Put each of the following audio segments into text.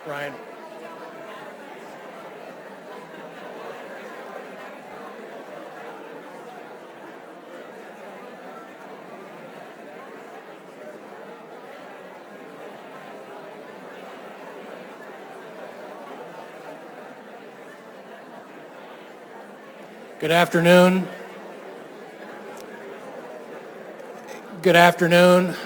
Ryan. Good afternoon. Good afternoon.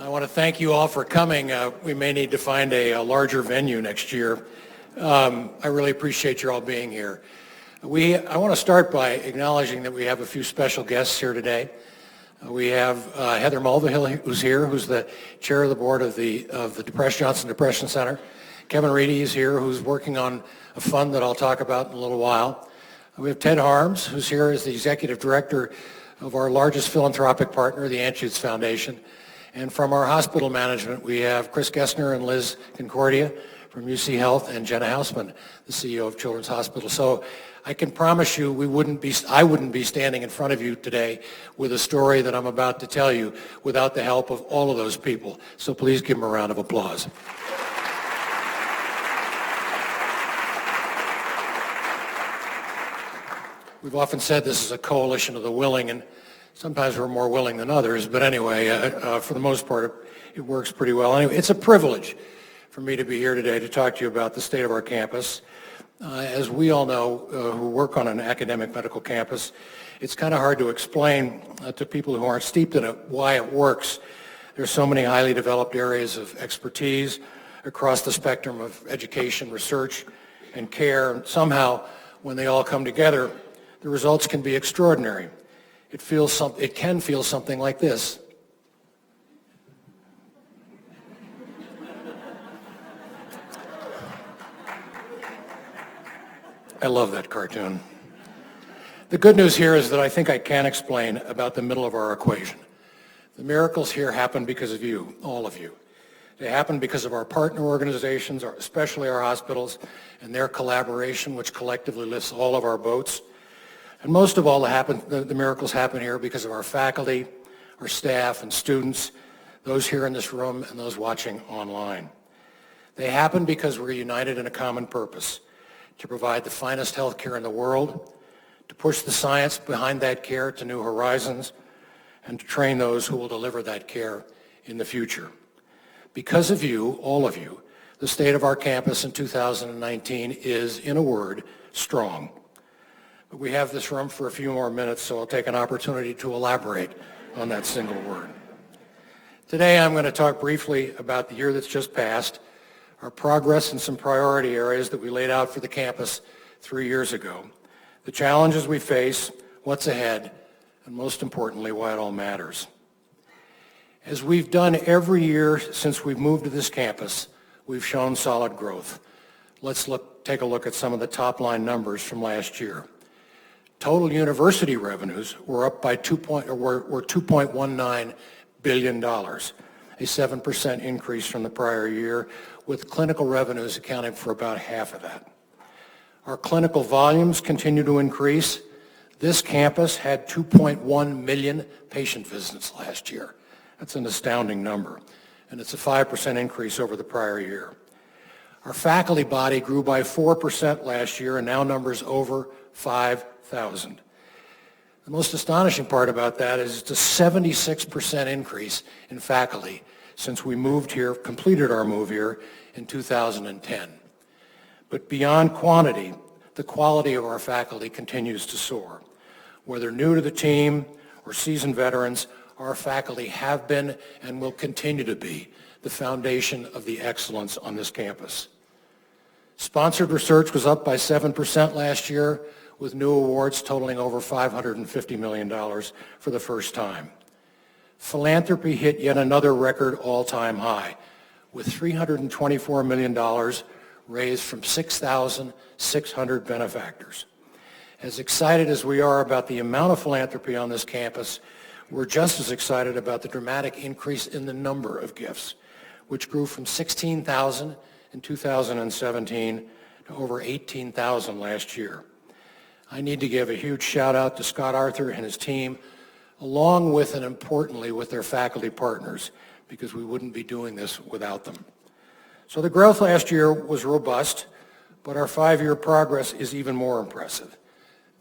I want to thank you all for coming. We may need to find a larger venue next year. I really appreciate you all being here. I want to start by acknowledging that we have a few special guests here today. We have Heather Mulvihill, who's here, who's the chair of the board of the Johnson Depression Center. Kevin Reedy is here, who's working on a fund that I'll talk about in a little while. We have Ted Harms, who's here as the executive director of our largest philanthropic partner, the Anschutz Foundation. And from our hospital management, we have Chris Gessner and Liz Concordia from UC Health, and Jenna Hausman, the CEO of Children's Hospital. So I can promise you I wouldn't be standing in front of you today with a story that I'm about to tell you without the help of all of those people. So please give them a round of applause. We've often said this is a coalition of the willing, and sometimes we're more willing than others, but anyway, for the most part, it works pretty well. Anyway, it's a privilege for me to be here today to talk to you about the state of our campus. As we all know who work on an academic medical campus, it's kind of hard to explain to people who aren't steeped in it why it works. There's so many highly developed areas of expertise across the spectrum of education, research, and care. And somehow, when they all come together, the results can be extraordinary. It can feel something like this. I love that cartoon. The good news here is that I think I can explain about the middle of our equation. The miracles here happen because of you, all of you. They happen because of our partner organizations, especially our hospitals, and their collaboration, which collectively lifts all of our boats. And most of all, the miracles happen here because of our faculty, our staff, and students, those here in this room and those watching online. They happen because we're united in a common purpose: to provide the finest health care in the world, to push the science behind that care to new horizons, and to train those who will deliver that care in the future. Because of you, all of you, the state of our campus in 2019 is, in a word, strong. But we have this room for a few more minutes, so I'll take an opportunity to elaborate on that single word. Today I'm going to talk briefly about the year that's just passed, our progress in some priority areas that we laid out for the campus 3 years ago, the challenges we face, what's ahead, and most importantly, why it all matters. As we've done every year since we've moved to this campus, we've shown solid growth. Let's take a look at some of the top-line numbers from last year. Total university revenues were up by $2.19 billion, a 7% increase from the prior year, with clinical revenues accounting for about half of that. Our clinical volumes continue to increase. This campus had 2.1 million patient visits last year. That's an astounding number, and it's a 5% increase over the prior year. Our faculty body grew by 4% last year and now numbers over 5,000. The most astonishing part about that is it's a 76% increase in faculty since we moved here, completed our move here in 2010. But beyond quantity, the quality of our faculty continues to soar. Whether new to the team or seasoned veterans, our faculty have been and will continue to be the foundation of the excellence on this campus. Sponsored research was up by 7% last year, with new awards totaling over $550 million for the first time. Philanthropy hit yet another record all-time high, with $324 million raised from 6,600 benefactors. As excited as we are about the amount of philanthropy on this campus, we're just as excited about the dramatic increase in the number of gifts, which grew from 16,000 in 2017 to over 18,000 last year. I need to give a huge shout out to Scott Arthur and his team along with and importantly with their faculty partners, because we wouldn't be doing this without them. So the growth last year was robust, but our 5-year progress is even more impressive.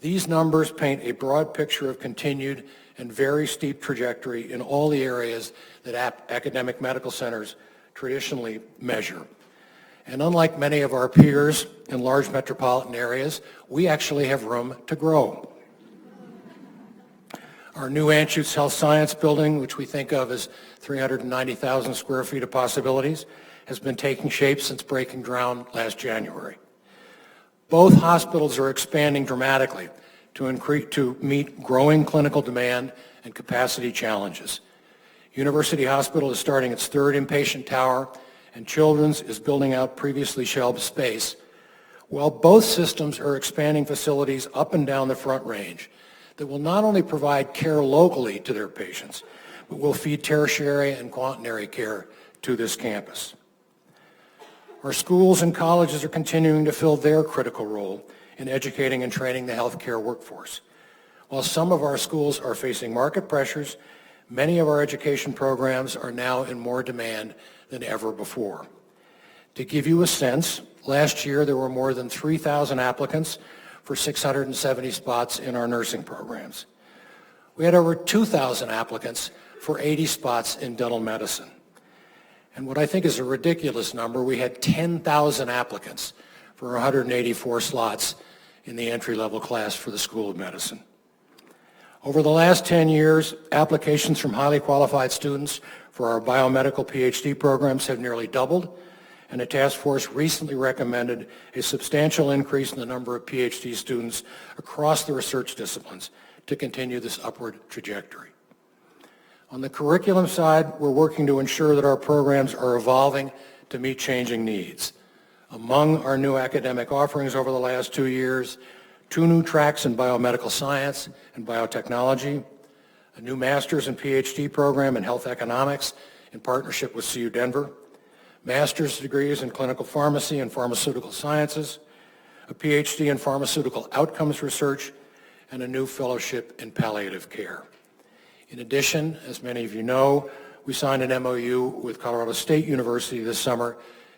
These numbers paint a broad picture of continued and very steep trajectory in all the areas that academic medical centers traditionally measure. And unlike many of our peers in large metropolitan areas, we actually have room to grow. Our new Anschutz Health Science Building, which we think of as 390,000 square feet of possibilities, has been taking shape since breaking ground last January. Both hospitals are expanding dramatically to meet growing clinical demand and capacity challenges. University Hospital is starting its 3rd inpatient tower, and Children's is building out previously shelved space, while both systems are expanding facilities up and down the Front Range that will not only provide care locally to their patients, but will feed tertiary and quaternary care to this campus. Our schools and colleges are continuing to fill their critical role in educating and training the healthcare workforce. While some of our schools are facing market pressures, many of our education programs are now in more demand than ever before. To give you a sense, last year there were more than 3,000 applicants for 670 spots in our nursing programs. We had over 2,000 applicants for 80 spots in dental medicine. And what I think is a ridiculous number, we had 10,000 applicants for 184 slots in the entry-level class for the School of Medicine. Over the last 10 years, applications from highly qualified students for our biomedical PhD programs have nearly doubled, and a task force recently recommended a substantial increase in the number of PhD students across the research disciplines to continue this upward trajectory. On the curriculum side, we're working to ensure that our programs are evolving to meet changing needs. Among our new academic offerings over the last 2 years, 2 new tracks in biomedical science and biotechnology, a new master's and PhD program in health economics in partnership with CU Denver, master's degrees in clinical pharmacy and pharmaceutical sciences, a PhD in pharmaceutical outcomes research, and a new fellowship in palliative care. In addition, as many of you know, we signed an MOU with Colorado State University this summer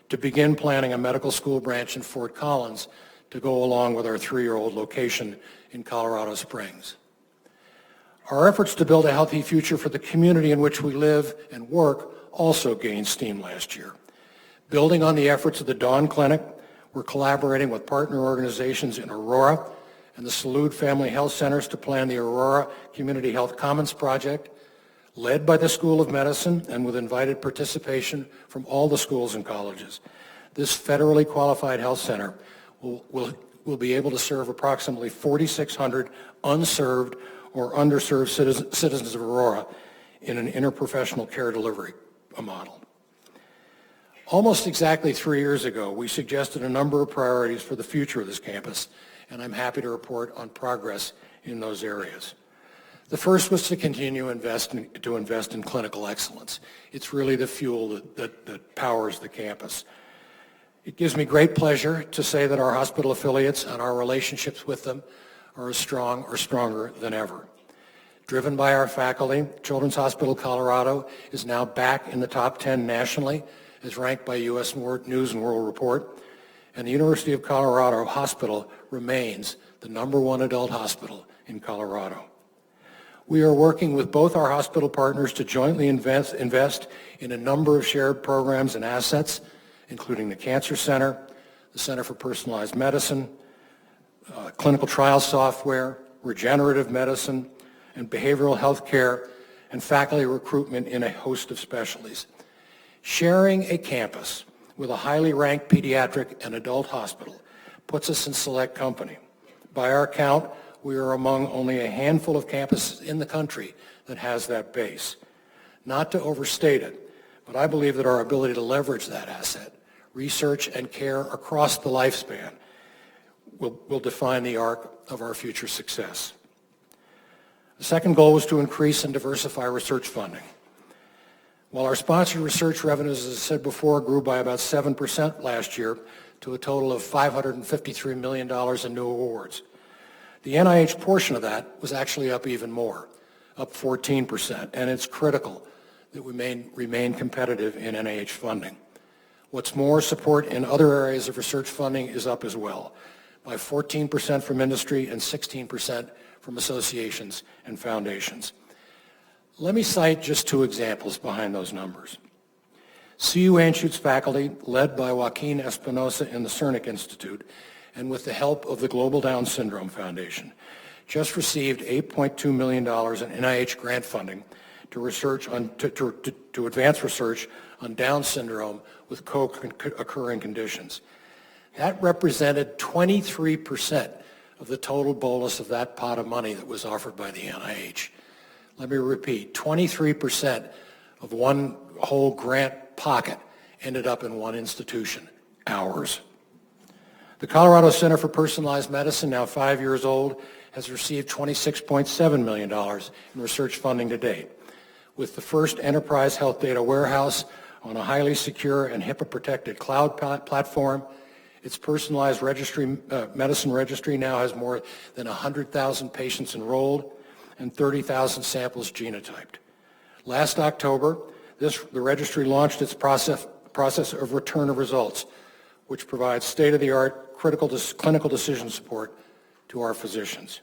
to begin planning a medical school branch in Fort Collins to go along with our 3-year-old location in Colorado Springs. Our efforts to build a healthy future for the community in which we live and work also gained steam last year. Building on the efforts of the Dawn Clinic, we're collaborating with partner organizations in Aurora and the Salud Family Health Centers to plan the Aurora Community Health Commons Project, led by the School of Medicine and with invited participation from all the schools and colleges. This federally qualified health center will be able to serve approximately 4,600 unserved or underserved citizens of Aurora in an interprofessional care delivery model. Almost exactly 3 years ago, we suggested a number of priorities for the future of this campus, and I'm happy to report on progress in those areas. The first was to continue to invest in clinical excellence. It's really the fuel that powers the campus. It gives me great pleasure to say that our hospital affiliates and our relationships with them are as strong or stronger than ever. Driven by our faculty, Children's Hospital Colorado is now back in the top 10 nationally, as ranked by U.S. News and World Report, and the University of Colorado Hospital remains the #1 adult hospital in Colorado. We are working with both our hospital partners to jointly invest in a number of shared programs and assets, including the Cancer Center, the Center for Personalized Medicine, clinical trial software, regenerative medicine, and behavioral health care, and faculty recruitment in a host of specialties. Sharing a campus with a highly ranked pediatric and adult hospital puts us in select company. By our count, we are among only a handful of campuses in the country that has that base. Not to overstate it, but I believe that our ability to leverage that asset, research and care across the lifespan, will define the arc of our future success. The second goal was to increase and diversify research funding. While our sponsored research revenues, as I said before, grew by about 7% last year to a total of $553 million in new awards, the NIH portion of that was actually up even more, up 14%, and it's critical that we remain competitive in NIH funding. What's more, support in other areas of research funding is up as well, by 14% from industry and 16% from associations and foundations. Let me cite just two examples behind those numbers. CU Anschutz faculty, led by Joaquin Espinosa in the Cernic Institute, and with the help of the Global Down Syndrome Foundation, just received $8.2 million in NIH grant funding to advance research on Down syndrome with co-occurring conditions. That represented 23% of the total bolus of that pot of money that was offered by the NIH. Let me repeat, 23% of one whole grant pocket ended up in one institution, ours. The Colorado Center for Personalized Medicine, now 5 years old, has received $26.7 million in research funding to date, with the first enterprise health data warehouse on a highly secure and HIPAA-protected cloud platform. Its personalized medicine registry now has more than 100,000 patients enrolled and 30,000 samples genotyped. Last October, the registry launched its process of return of results, which provides state-of-the-art clinical decision support to our physicians.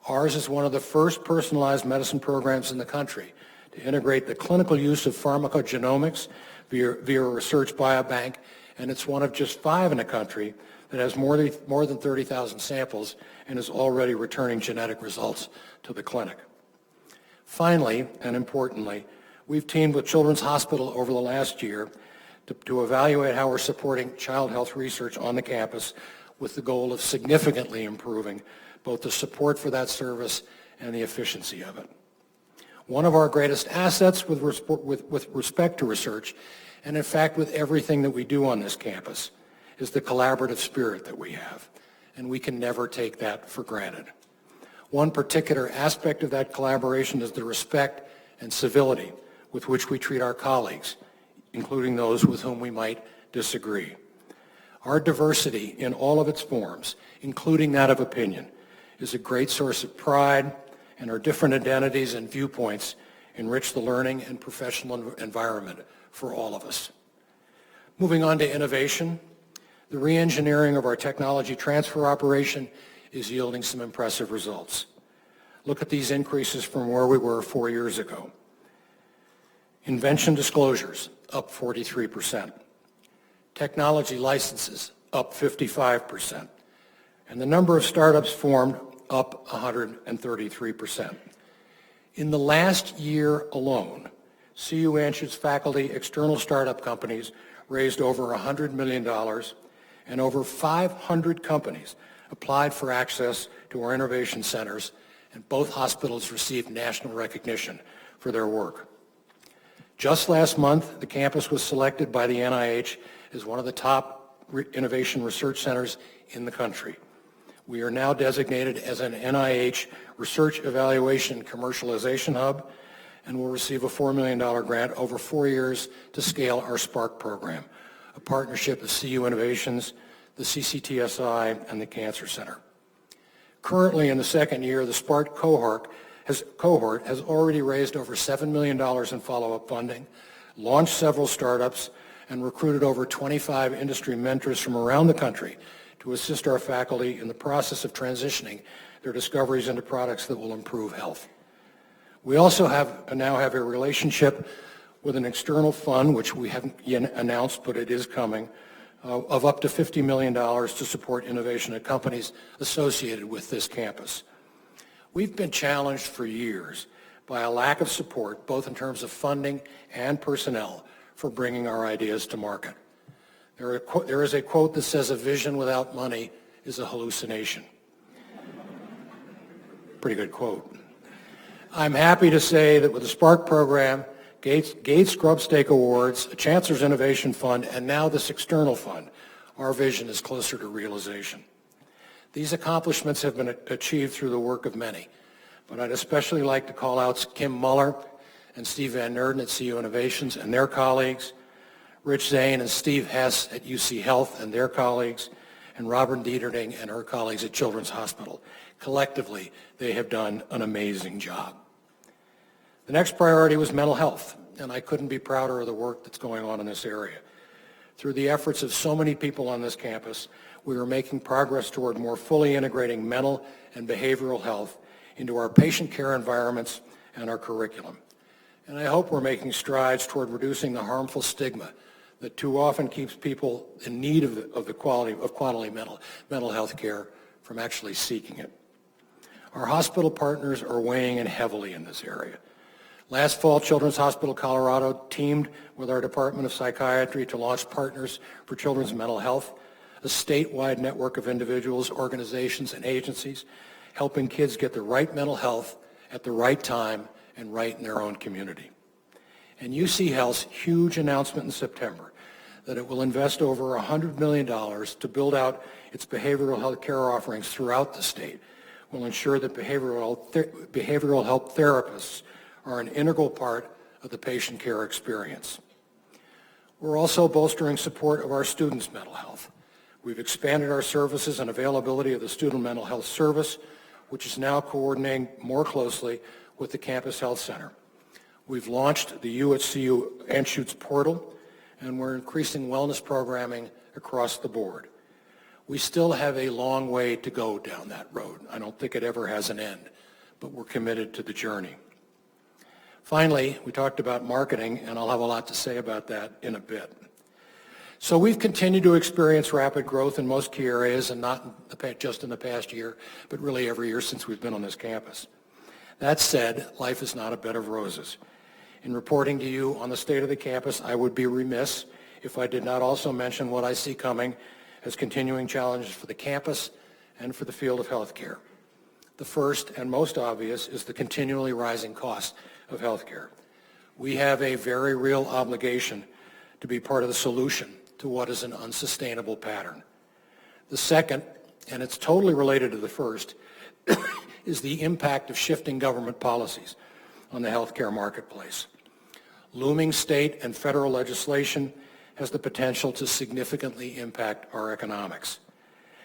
Ours is one of the first personalized medicine programs in the country to integrate the clinical use of pharmacogenomics via a research biobank, and it's one of just 5 in the country that has more than 30,000 samples and is already returning genetic results to the clinic. Finally, and importantly, we've teamed with Children's Hospital over the last year to evaluate how we're supporting child health research on the campus with the goal of significantly improving both the support for that service and the efficiency of it. One of our greatest assets with respect to research, and in fact with everything that we do on this campus, is the collaborative spirit that we have, and we can never take that for granted. One particular aspect of that collaboration is the respect and civility with which we treat our colleagues, including those with whom we might disagree. Our diversity in all of its forms, including that of opinion, is a great source of pride, and our different identities and viewpoints enrich the learning and professional environment for all of us. Moving on to innovation, the re-engineering of our technology transfer operation is yielding some impressive results. Look at these increases from where we were 4 years ago. Invention disclosures, up 43%. Technology licenses, up 55%. And the number of startups formed, up 133%. In the last year alone, CU Anschutz faculty external startup companies raised over $100 million, and over 500 companies applied for access to our innovation centers, and both hospitals received national recognition for their work. Just last month, the campus was selected by the NIH as one of the top innovation research centers in the country. We are now designated as an NIH Research Evaluation Commercialization Hub, and will receive a $4 million grant over 4 years to scale our SPARK program, a partnership of CU Innovations, the CCTSI, and the Cancer Center. Currently in the second year, the SPARK cohort has already raised over $7 million in follow-up funding, launched several startups, and recruited over 25 industry mentors from around the country to assist our faculty in the process of transitioning their discoveries into products that will improve health. We also now have a relationship with an external fund, which we haven't yet announced, but it is coming, of up to $50 million to support innovation at companies associated with this campus. We've been challenged for years by a lack of support, both in terms of funding and personnel, for bringing our ideas to market. There is a quote that says, "A vision without money is a hallucination." Pretty good quote. I'm happy to say that with the SPARK program, Gates Grubstake Awards, a Chancellor's Innovation Fund, and now this external fund, our vision is closer to realization. These accomplishments have been achieved through the work of many, but I'd especially like to call out Kim Muller and Steve Van Nerden at CU Innovations and their colleagues, Rich Zane and Steve Hess at UC Health and their colleagues, and Robin Dieterding and her colleagues at Children's Hospital. Collectively, they have done an amazing job. The next priority was mental health, and I couldn't be prouder of the work that's going on in this area. Through the efforts of so many people on this campus, we are making progress toward more fully integrating mental and behavioral health into our patient care environments and our curriculum. And I hope we're making strides toward reducing the harmful stigma that too often keeps people in need of quality mental health care from actually seeking it. Our hospital partners are weighing in heavily in this area. Last fall, Children's Hospital Colorado teamed with our Department of Psychiatry to launch Partners for Children's Mental Health, a statewide network of individuals, organizations, and agencies helping kids get the right mental health at the right time and right in their own community. And UC Health's huge announcement in September that it will invest over $100 million to build out its behavioral health care offerings throughout the state will ensure that behavioral health therapists are an integral part of the patient care experience. We're also bolstering support of our students' mental health. We've expanded our services and availability of the Student Mental Health Service, which is now coordinating more closely with the Campus Health Center. We've launched the U at CU Anschutz portal, and we're increasing wellness programming across the board. We still have a long way to go down that road. I don't think it ever has an end, but we're committed to the journey. Finally, we talked about marketing, and I'll have a lot to say about that in a bit. So we've continued to experience rapid growth in most key areas, and not just in the past year, but really every year since we've been on this campus. That said, life is not a bed of roses. In reporting to you on the state of the campus, I would be remiss if I did not also mention what I see coming as continuing challenges for the campus and for the field of healthcare. The first and most obvious is the continually rising cost of healthcare. We have a very real obligation to be part of the solution to what is an unsustainable pattern. The second, and it's totally related to the first, is the impact of shifting government policies on the healthcare marketplace. Looming state and federal legislation has the potential to significantly impact our economics.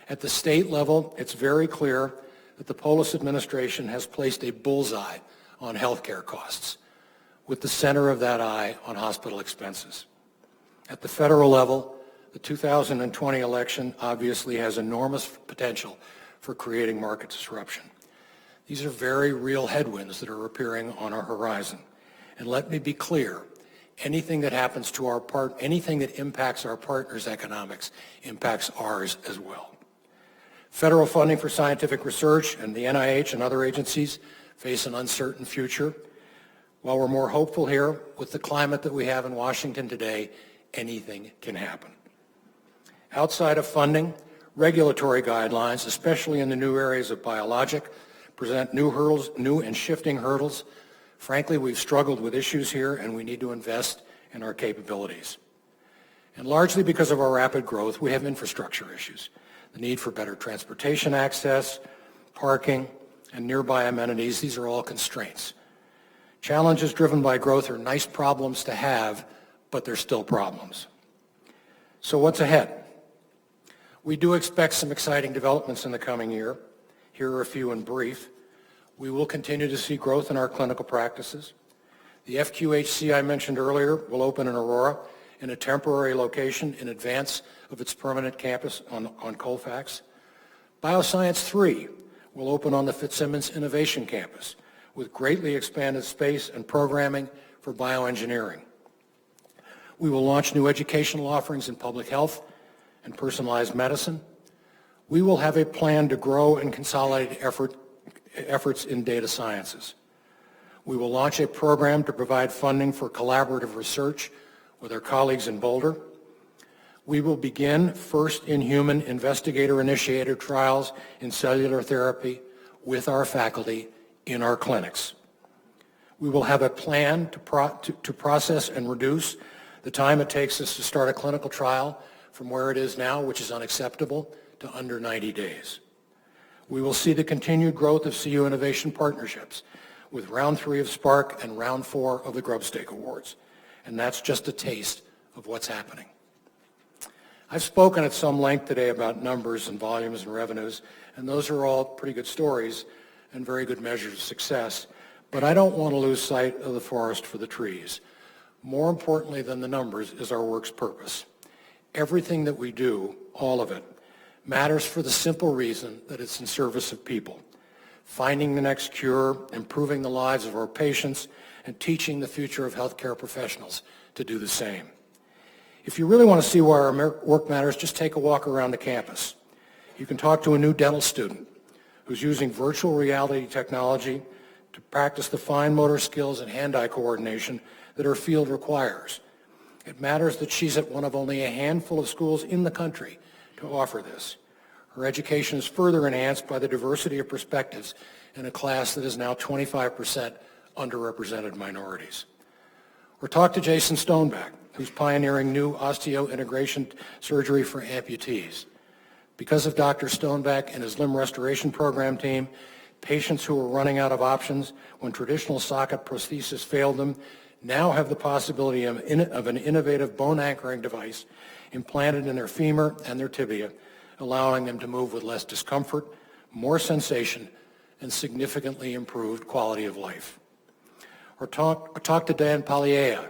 At the state level, it's very clear that the Polis administration has placed a bullseye on healthcare costs, with the center of that eye on hospital expenses. At the federal level, the 2020 election obviously has enormous potential for creating market disruption. These are very real headwinds that are appearing on our horizon. And let me be clear, anything that happens to anything that impacts our partners' economics impacts ours as well. Federal funding for scientific research and the NIH and other agencies face an uncertain future. While we're more hopeful here, with the climate that we have in Washington today, anything can happen. Outside of funding, regulatory guidelines, especially in the new areas of biologic, present new and shifting hurdles. Frankly, we've struggled with issues here, and we need to invest in our capabilities. And largely because of our rapid growth, we have infrastructure issues. The need for better transportation access, parking, and nearby amenities, these are all constraints. Challenges driven by growth are nice problems to have, but they're still problems. So what's ahead? We do expect some exciting developments in the coming year. Here are a few in brief. We will continue to see growth in our clinical practices. The FQHC I mentioned earlier will open in Aurora in a temporary location in advance of its permanent campus on Colfax. Bioscience 3 will open on the Fitzsimmons Innovation Campus with greatly expanded space and programming for bioengineering. We will launch new educational offerings in public health and personalized medicine. We will have a plan to grow and consolidate efforts in data sciences. We will launch a program to provide funding for collaborative research with our colleagues in Boulder. We will begin first-in-human investigator-initiated trials in cellular therapy with our faculty in our clinics. We will have a plan to process and reduce the time it takes us to start a clinical trial from where it is now, which is unacceptable, to under 90 days. We will see the continued growth of CU Innovation Partnerships with Round 3 of Spark and Round 4 of the Grubstake Awards. And that's just a taste of what's happening. I've spoken at some length today about numbers and volumes and revenues, and those are all pretty good stories and very good measures of success. But I don't want to lose sight of the forest for the trees. More importantly than the numbers is our work's purpose. Everything that we do, all of it, matters for the simple reason that it's in service of people. Finding the next cure, improving the lives of our patients, and teaching the future of healthcare professionals to do the same. If you really want to see why our work matters, just take a walk around the campus. You can talk to a new dental student who's using virtual reality technology to practice the fine motor skills and hand-eye coordination that her field requires. It matters that she's at one of only a handful of schools in the country to offer this. Her education is further enhanced by the diversity of perspectives in a class that is now 25% underrepresented minorities. Or talk to Jason Stoneback, who's pioneering new osteointegration surgery for amputees. Because of Dr. Stoneback and his limb restoration program team, patients who were running out of options when traditional socket prosthesis failed them now have the possibility of an innovative bone anchoring device implanted in their femur and their tibia, allowing them to move with less discomfort, more sensation, and significantly improved quality of life. Or talk to Dan Paliea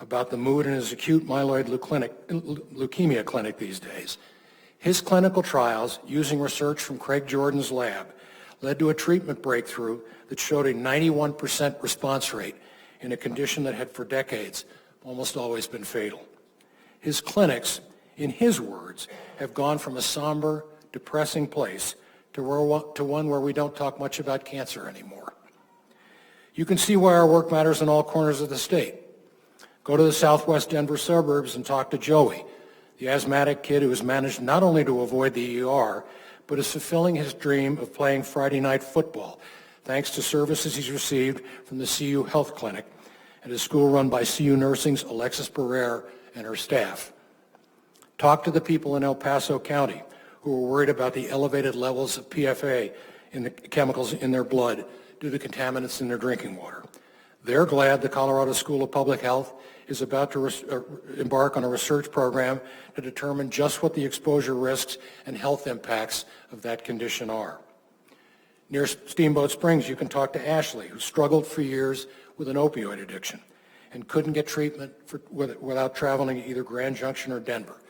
about the mood in his acute myeloid leukemia clinic these days. His clinical trials, using research from Craig Jordan's lab, led to a treatment breakthrough that showed a 91% response rate in a condition that had for decades almost always been fatal. His clinics, in his words, have gone from a somber, depressing place to one where we don't talk much about cancer anymore. You can see why our work matters in all corners of the state. Go to the southwest Denver suburbs and talk to Joey, the asthmatic kid who has managed not only to avoid the ER, but is fulfilling his dream of playing Friday night football, thanks to services he's received from the CU Health Clinic at a school run by CU Nursing's Alexis Barrere and her staff. Talk to the people in El Paso County who are worried about the elevated levels of PFA in the chemicals in their blood due to contaminants in their drinking water. They're glad the Colorado School of Public Health is about to embark on a research program to determine just what the exposure risks and health impacts of that condition are. Near Steamboat Springs, you can talk to Ashley, who struggled for years with an opioid addiction and couldn't get treatment without traveling to either Grand Junction or Denver.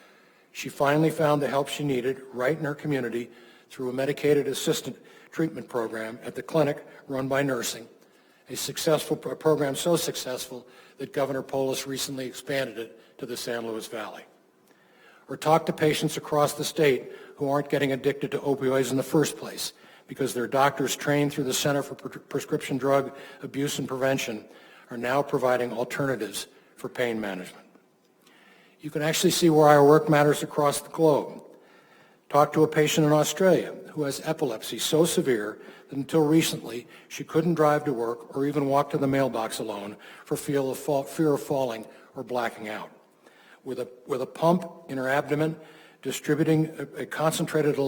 She finally found the help she needed right in her community through a medicated assistant treatment program at the clinic run by nursing, a program so successful that Governor Polis recently expanded it to the San Luis Valley. Or talk to patients across the state who aren't getting addicted to opioids in the first place because their doctors trained through the Center for Prescription Drug Abuse and Prevention are now providing alternatives for pain management. You can actually see why our work matters across the globe. Talk to a patient in Australia who has epilepsy so severe that until recently she couldn't drive to work or even walk to the mailbox alone for fear of falling or blacking out. With a pump in her abdomen, distributing a concentrated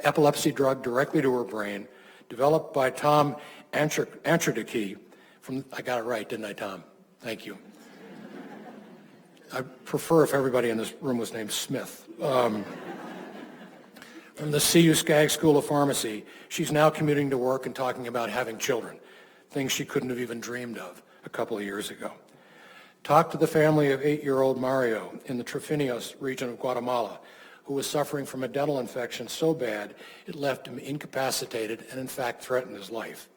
epilepsy drug directly to her brain, developed by Tom Anschutz from, I got it right, didn't I, Tom? Thank you. I'd prefer if everybody in this room was named Smith. From the CU Skaggs School of Pharmacy, she's now commuting to work and talking about having children, things she couldn't have even dreamed of a couple of years ago. Talk to the family of 8-year-old Mario in the Trofinios region of Guatemala, who was suffering from a dental infection so bad it left him incapacitated and in fact threatened his life.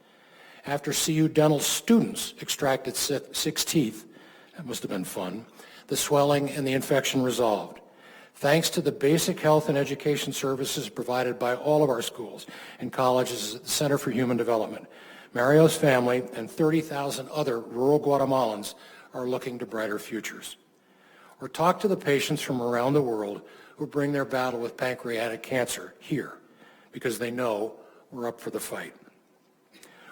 After CU dental students extracted 6 teeth, that must have been fun, the swelling and the infection resolved. Thanks to the basic health and education services provided by all of our schools and colleges at the Center for Human Development, Mario's family and 30,000 other rural Guatemalans are looking to brighter futures. Or talk to the patients from around the world who bring their battle with pancreatic cancer here because they know we're up for the fight.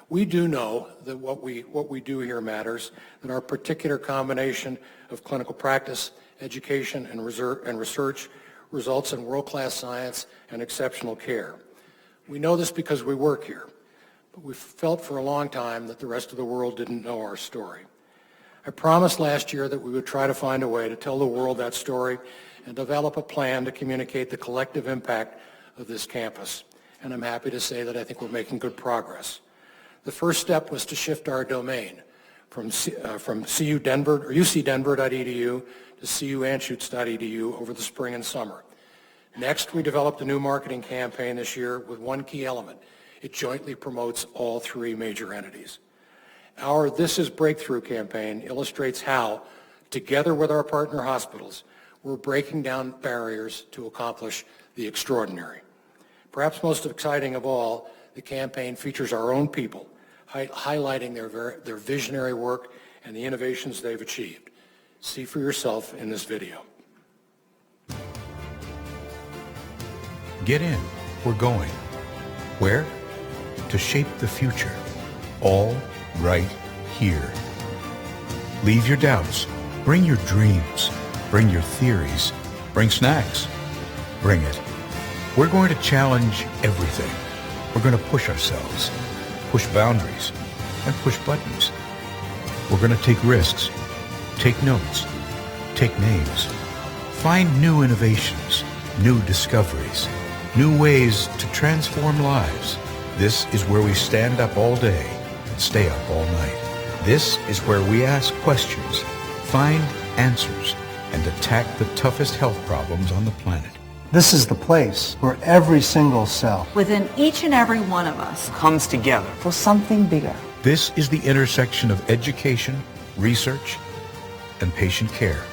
We do know that what we do here matters, that our particular combination of clinical practice, education, and research results in world-class science and exceptional care. We know this because we work here, but we've felt for a long time that the rest of the world didn't know our story. I promised last year that we would try to find a way to tell the world that story and develop a plan to communicate the collective impact of this campus, and I'm happy to say that I think we're making good progress. The first step was to shift our domain from ucdenver.edu to cuanschutz.edu over the spring and summer. Next, we developed a new marketing campaign this year with one key element. It jointly promotes all three major entities. Our This Is Breakthrough campaign illustrates how, together with our partner hospitals, we're breaking down barriers to accomplish the extraordinary. Perhaps most exciting of all, the campaign features our own people, highlighting their visionary work and the innovations they've achieved. See for yourself in this video. Get in. We're going. Where? To shape the future. All right here. Leave your doubts. Bring your dreams. Bring your theories. Bring snacks. Bring it. We're going to challenge everything. We're going to push ourselves, push boundaries, and push buttons. We're going to take risks, take notes, take names, find new innovations, new discoveries, new ways to transform lives. This is where we stand up all day and stay up all night. This is where we ask questions, find answers, and attack the toughest health problems on the planet. This is the place where every single cell within each and every one of us comes together for something bigger. This is the intersection of education, research, and patient care,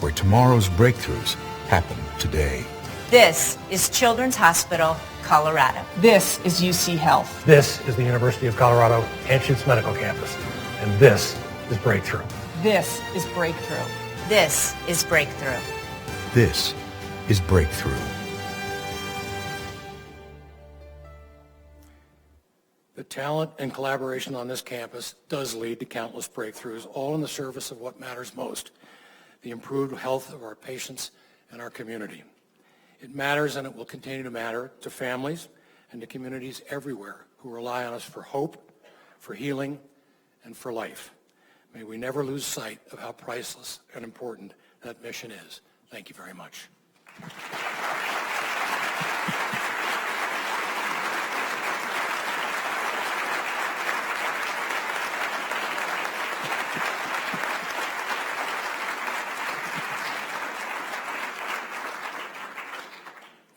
where tomorrow's breakthroughs happen today. This is Children's Hospital, Colorado. This is UC Health. This is the University of Colorado Anschutz Medical Campus, and this is Breakthrough. This is Breakthrough. This is Breakthrough. This is Breakthrough. The talent and collaboration on this campus does lead to countless breakthroughs, all in the service of what matters most, the improved health of our patients and our community. It matters, and it will continue to matter to families and to communities everywhere who rely on us for hope, for healing, and for life. May we never lose sight of how priceless and important that mission is. Thank you very much.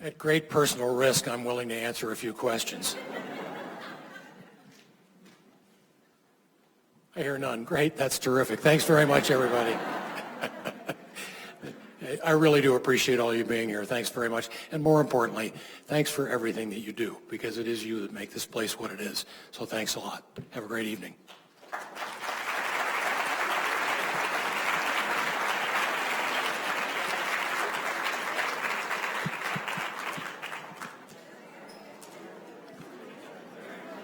At great personal risk, I'm willing to answer a few questions. I hear none. Great. That's terrific. Thanks very much, everybody. I really do appreciate all you being here. Thanks very much. And more importantly, thanks for everything that you do, because it is you that make this place what it is. So thanks a lot. Have a great evening.